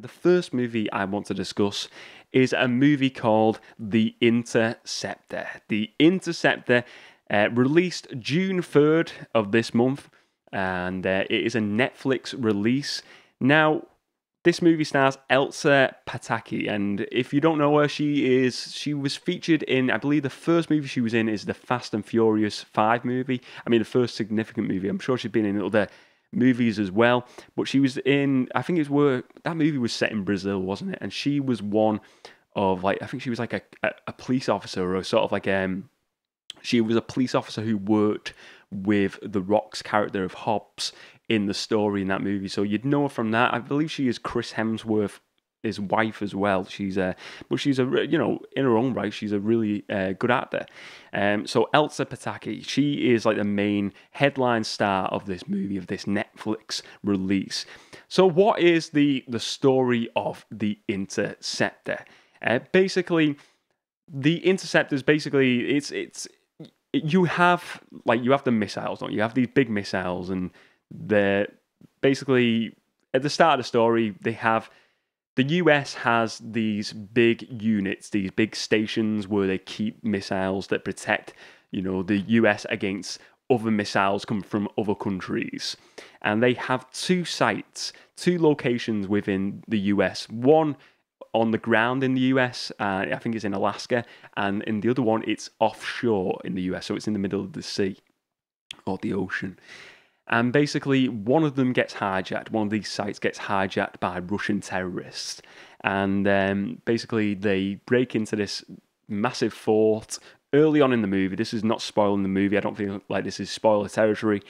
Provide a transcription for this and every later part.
The first movie I want to discuss is a movie called The Interceptor. The Interceptor released June 3rd of this month, and it is a Netflix release. Now, this movie stars Elsa Pataki, and if you don't know her, she was featured in, I believe the first movie she was in is the Fast and Furious 5 movie. I mean, the first significant movie. I'm sure she's been in other movies as well, but she was in, I think it was where that movie was set in Brazil, wasn't it? And she was one of, like, I think she was like a police officer, or sort of like she was a police officer who worked with The Rock's character of Hobbs in the story in that movie. So you'd know her from that. I believe she is Chris Hemsworth, his wife as well. But she's in her own right, she's a really good actor. So Elsa Pataki, she is like the main headline star of this movie, of this Netflix release. So what is the story of The Interceptor? Basically, The Interceptor is basically you have the missiles, don't you? You have these big missiles, and they're basically at the start of the story. The US has these big units, these big stations where they keep missiles that protect, the US against other missiles coming from other countries. And they have two locations within the US. One on the ground in the US, I think it's in Alaska, and in the other one, it's offshore in the US, so it's in the middle of the sea or the ocean. And basically, one of them gets hijacked. One of these sites gets hijacked by Russian terrorists. And basically, they break into this massive fort early on in the movie. This is not spoiling the movie. I don't feel like this is spoiler territory.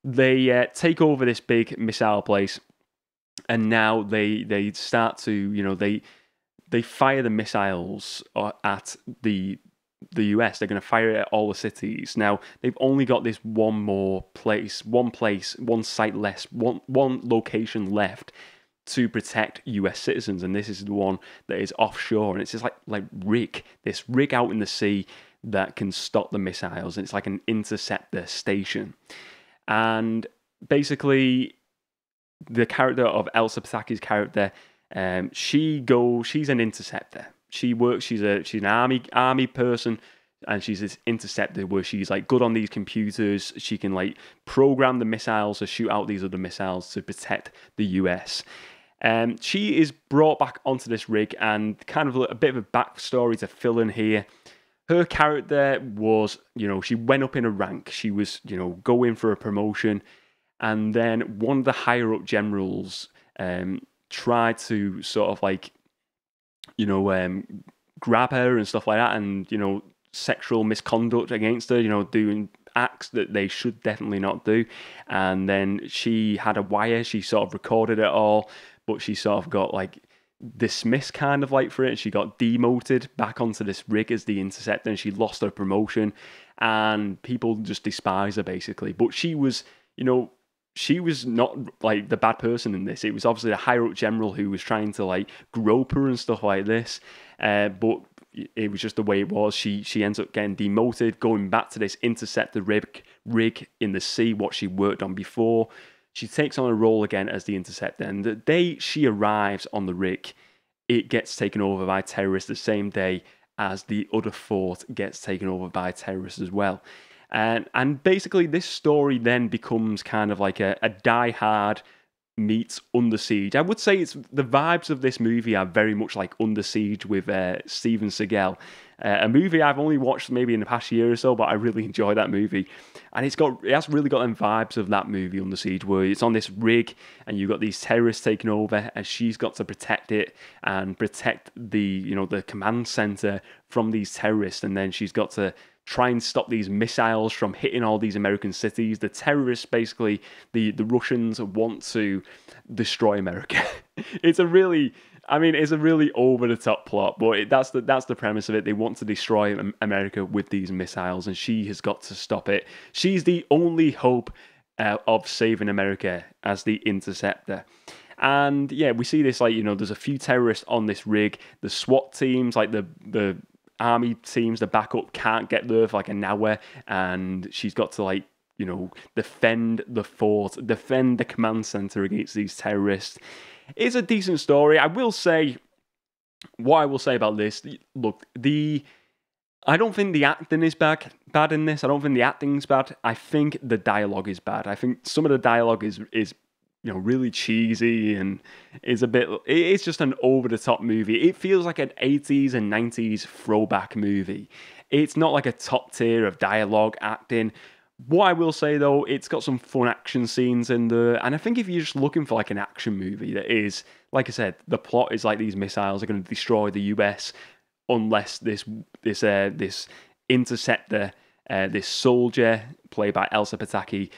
They take over this big missile place. And now they start to, they fire the missiles at the US. They're going to fire it at all the cities. Now, they've only got this one site less, one location left to protect US citizens, and this is the one that is offshore, and it's just this rig out in the sea that can stop the missiles, and it's like an interceptor station. And basically, the character of Elsa Pataki's character, she's an interceptor. She's an army person, and she's this interceptor where she's like good on these computers. She can like program the missiles to shoot out these other missiles to protect the US. She is brought back onto this rig, and kind of a bit of a backstory to fill in here. Her character was, she went up in a rank. She was, going for a promotion. And then one of the higher up generals tried to sort of like, grab her and stuff like that, and, sexual misconduct against her, doing acts that they should definitely not do. And then she had a wire, she sort of recorded it all, but she sort of got like dismissed kind of like for it, and she got demoted back onto this rig as the Interceptor, and she lost her promotion, and people just despise her basically. But she was, she was not like the bad person in this. It was obviously a higher up general who was trying to like grope her and stuff like this. But it was just the way it was. She ends up getting demoted, going back to this interceptor rig in the sea, what she worked on before. She takes on a role again as the interceptor. And the day she arrives on the rig, it gets taken over by terrorists the same day as the other fort gets taken over by terrorists as well. And basically, this story then becomes kind of like a Die Hard meets Under Siege. I would say it's the vibes of this movie are very much like Under Siege with Steven Seagal. A movie I've only watched maybe in the past year or so, but I really enjoy that movie. And it has really got them vibes of that movie, Under Siege, where it's on this rig and you've got these terrorists taking over, and she's got to protect it and protect the command center from these terrorists, and then she's got to try and stop these missiles from hitting all these American cities. The terrorists, basically, the Russians want to destroy America. It's a really over-the-top plot, but that's the premise of it. They want to destroy America with these missiles, and she has got to stop it. She's the only hope of saving America as the Interceptor. And yeah, we see this, there's a few terrorists on this rig. The SWAT teams, like the army teams, the backup, can't get there for like an hour, and she's got to defend the fort, defend the command center against these terrorists. It's a decent story. I will say, what I will say about this, look, I don't think the acting is bad in this. I don't think the acting's bad. I think the dialogue is bad. I think some of the dialogue is really cheesy and is a bit. It's just an over the top movie. It feels like an 80s and 90s throwback movie. It's not like a top tier of dialogue acting. What I will say though, it's got some fun action scenes in there, and I think if you're just looking for like an action movie that is, like I said, the plot is like these missiles are going to destroy the US unless this interceptor, this soldier played by Elsa Pataki,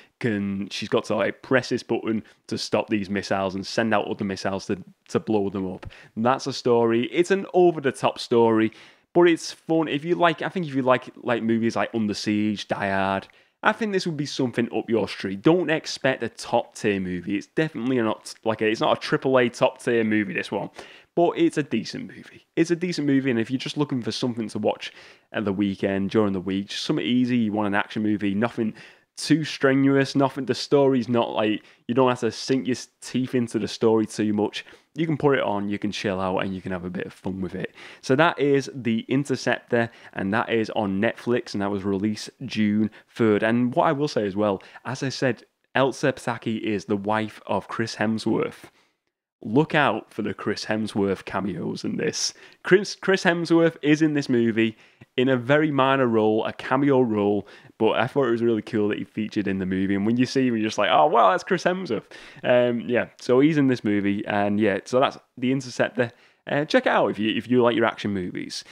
she's got to like press this button to stop these missiles and send out other missiles to blow them up. And that's a story. It's an over the top story, but it's fun. I think if you like movies like Under Siege, Die Hard, I think this would be something up your street. Don't expect a top tier movie. It's definitely not it's not a AAA top tier movie, this one. But it's a decent movie. It's a decent movie, and if you're just looking for something to watch at the weekend, during the week, just something easy, you want an action movie, nothing too strenuous, the story's not like, you don't have to sink your teeth into the story too much. You can put it on, you can chill out, and you can have a bit of fun with it. So that is The Interceptor, and that is on Netflix, and that was released June 3rd. And what I will say as well, as I said, Elsa Psaki is the wife of Chris Hemsworth. Look out for the Chris Hemsworth cameos in this. Chris Hemsworth is in this movie in a very minor role, a cameo role, but I thought it was really cool that he featured in the movie. And when you see him, you're just like, oh, wow, that's Chris Hemsworth. So he's in this movie, and so that's The Interceptor. Check it out if you like your action movies.